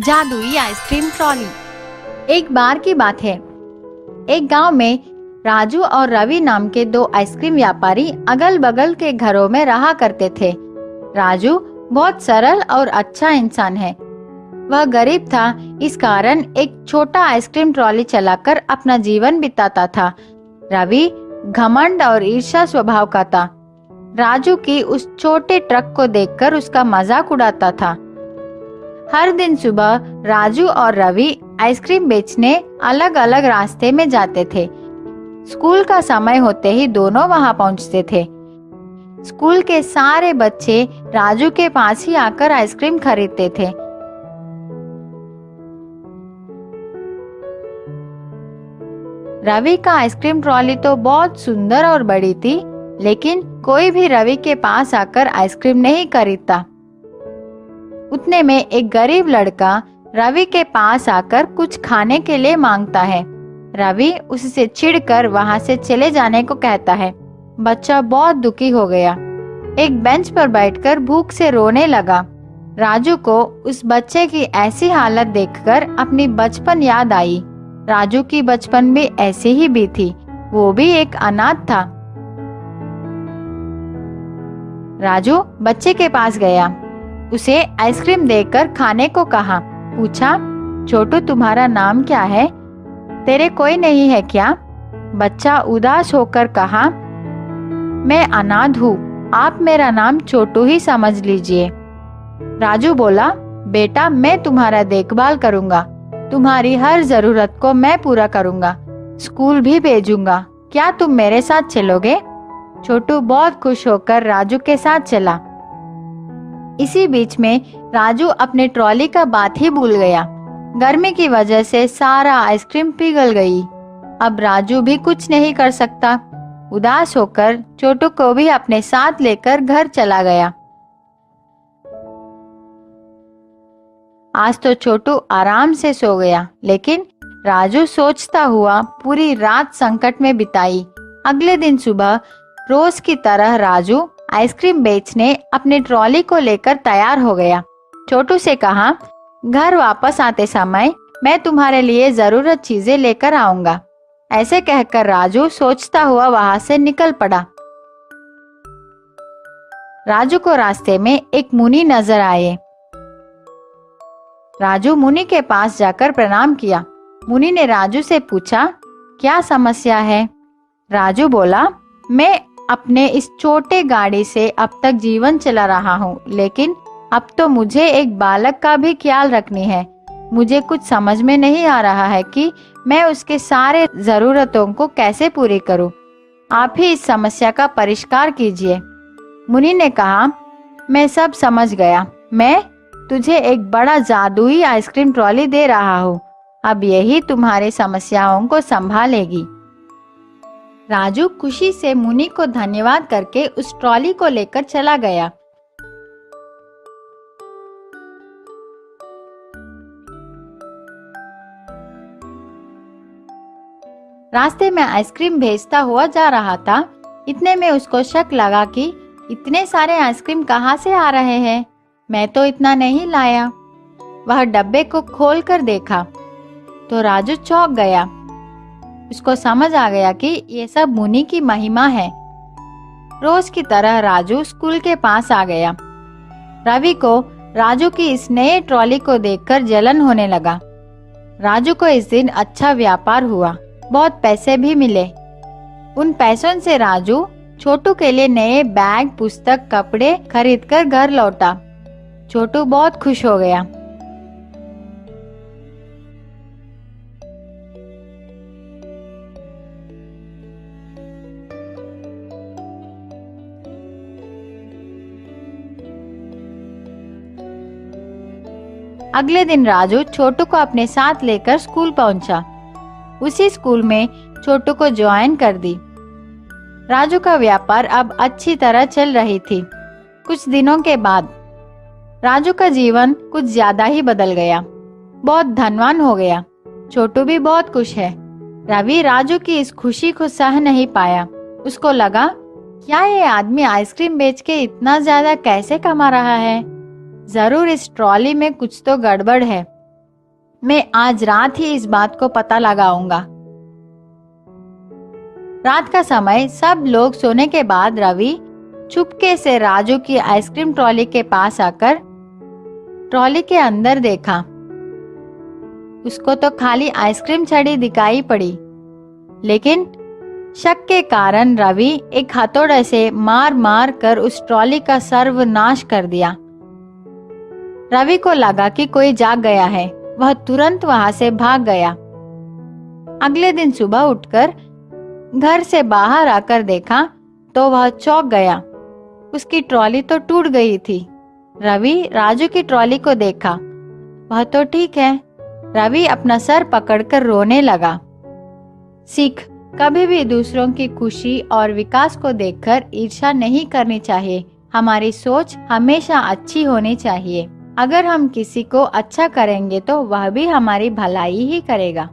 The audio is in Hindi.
जादुई आइसक्रीम ट्रॉली। एक बार की बात है, एक गांव में राजू और रवि नाम के दो आइसक्रीम व्यापारी अगल बगल के घरों में रहा करते थे। राजू बहुत सरल और अच्छा इंसान है। वह गरीब था, इस कारण एक छोटा आइसक्रीम ट्रॉली चलाकर अपना जीवन बिताता था। रवि घमंड और ईर्ष्या स्वभाव का था। राजू की उस छोटे ट्रक को देखकर उसका मजाक उड़ाता था। हर दिन सुबह राजू और रवि आइसक्रीम बेचने अलग अलग रास्ते में जाते थे। स्कूल का समय होते ही दोनों वहां पहुंचते थे। स्कूल के सारे बच्चे राजू के पास ही आकर आइसक्रीम खरीदते थे। रवि का आइसक्रीम ट्रॉली तो बहुत सुंदर और बड़ी थी, लेकिन कोई भी रवि के पास आकर आइसक्रीम नहीं खरीदता। उतने में एक गरीब लड़का रवि के पास आकर कुछ खाने के लिए मांगता है। रवि उससे चिढ़कर वहां से चले जाने को कहता है। बच्चा बहुत दुखी हो गया, एक बेंच पर बैठकर भूख से रोने लगा। राजू को उस बच्चे की ऐसी हालत देखकर अपनी बचपन याद आई। राजू की बचपन भी ऐसी ही भी थी, वो भी एक अनाथ था। राजू बच्चे के पास गया, उसे आइसक्रीम देकर खाने को कहा। पूछा, छोटू तुम्हारा नाम क्या है? तेरे कोई नहीं है क्या? बच्चा उदास होकर कहा, मैं अनाथ हूँ, आप मेरा नाम छोटू ही समझ लीजिए। राजू बोला, बेटा मैं तुम्हारा देखभाल करूँगा, तुम्हारी हर जरूरत को मैं पूरा करूँगा, स्कूल भी भेजूंगा, क्या तुम मेरे साथ चलोगे? छोटू बहुत खुश होकर राजू के साथ चला। इसी बीच में राजू अपने ट्रॉली का बात ही भूल गया। गर्मी की वजह से सारा आइसक्रीम पिघल गई। अब राजू भी कुछ नहीं कर सकता। उदास होकर छोटू को भी अपने साथ लेकर घर चला गया। आज तो छोटू आराम से सो गया, लेकिन राजू सोचता हुआ पूरी रात संकट में बिताई। अगले दिन सुबह रोज की तरह राजू आइसक्रीम बेचने अपने ट्रॉली को लेकर तैयार हो गया। छोटू से कहा, घर वापस आते समय मैं तुम्हारे लिए जरूरत चीजें लेकर आऊंगा। ऐसे कहकर राजू सोचता हुआ वहां से निकल पड़ा। राजू को रास्ते में एक मुनि नजर आए। राजू मुनि के पास जाकर प्रणाम किया। मुनि ने राजू से पूछा, क्या समस्या है? राजू बोला, मैं अपने इस छोटे गाड़ी से अब तक जीवन चला रहा हूँ, लेकिन अब तो मुझे एक बालक का भी ख्याल रखनी है। मुझे कुछ समझ में नहीं आ रहा है कि मैं उसके सारे जरूरतों को कैसे पूरी करूँ। आप ही इस समस्या का परिष्कार कीजिए। मुनि ने कहा, मैं सब समझ गया, मैं तुझे एक बड़ा जादुई आइसक्रीम ट्रॉली दे रहा हूँ, अब यही तुम्हारी समस्याओं को संभालेगी। राजू खुशी से मुनि को धन्यवाद करके उस ट्रॉली को लेकर चला गया। रास्ते में आइसक्रीम भेजता हुआ जा रहा था। इतने में उसको शक लगा कि इतने सारे आइसक्रीम कहाँ से आ रहे हैं, मैं तो इतना नहीं लाया। वह डब्बे को खोलकर देखा तो राजू चौंक गया। उसको समझ आ गया कि ये सब मुनि की महिमा है। रोज की तरह राजू स्कूल के पास आ गया। रवि को राजू की इस नए ट्रॉली को देखकर जलन होने लगा। राजू को इस दिन अच्छा व्यापार हुआ, बहुत पैसे भी मिले। उन पैसों से राजू छोटू के लिए नए बैग, पुस्तक, कपड़े खरीदकर घर लौटा। छोटू बहुत खुश हो गया। अगले दिन राजू छोटू को अपने साथ लेकर स्कूल पहुंचा। उसी स्कूल में छोटू को ज्वाइन कर दी। राजू का व्यापार अब अच्छी तरह चल रही थी। कुछ दिनों के बाद राजू का जीवन कुछ ज्यादा ही बदल गया, बहुत धनवान हो गया। छोटू भी बहुत खुश है। रवि राजू की इस खुशी को सह नहीं पाया। उसको लगा, क्या ये आदमी आइसक्रीम बेच के इतना ज्यादा कैसे कमा रहा है? जरूर इस ट्रॉली में कुछ तो गड़बड़ है। मैं आज रात ही इस बात को पता लगाऊंगा। रात का समय सब लोग सोने के बाद रवि चुपके से राजू की आइसक्रीम ट्रॉली के पास आकर ट्रॉली के अंदर देखा। उसको तो खाली आइसक्रीम छड़ी दिखाई पड़ी, लेकिन शक के कारण रवि एक हथौड़े से मार मार कर उस ट्रॉली का सर्वनाश कर दिया। रवि को लगा कि कोई जाग गया है। वह तुरंत वहां से भाग गया। अगले दिन सुबह उठकर घर से बाहर आकर देखा तो वह चौंक गया। उसकी ट्रॉली तो टूट गई थी। रवि राजू की ट्रॉली को देखा, वह तो ठीक है। रवि अपना सर पकड़कर रोने लगा। सीख, कभी भी दूसरों की खुशी और विकास को देखकर ईर्ष्या नहीं करनी चाहिए। हमारी सोच हमेशा अच्छी होनी चाहिए। अगर हम किसी को अच्छा करेंगे तो वह भी हमारी भलाई ही करेगा।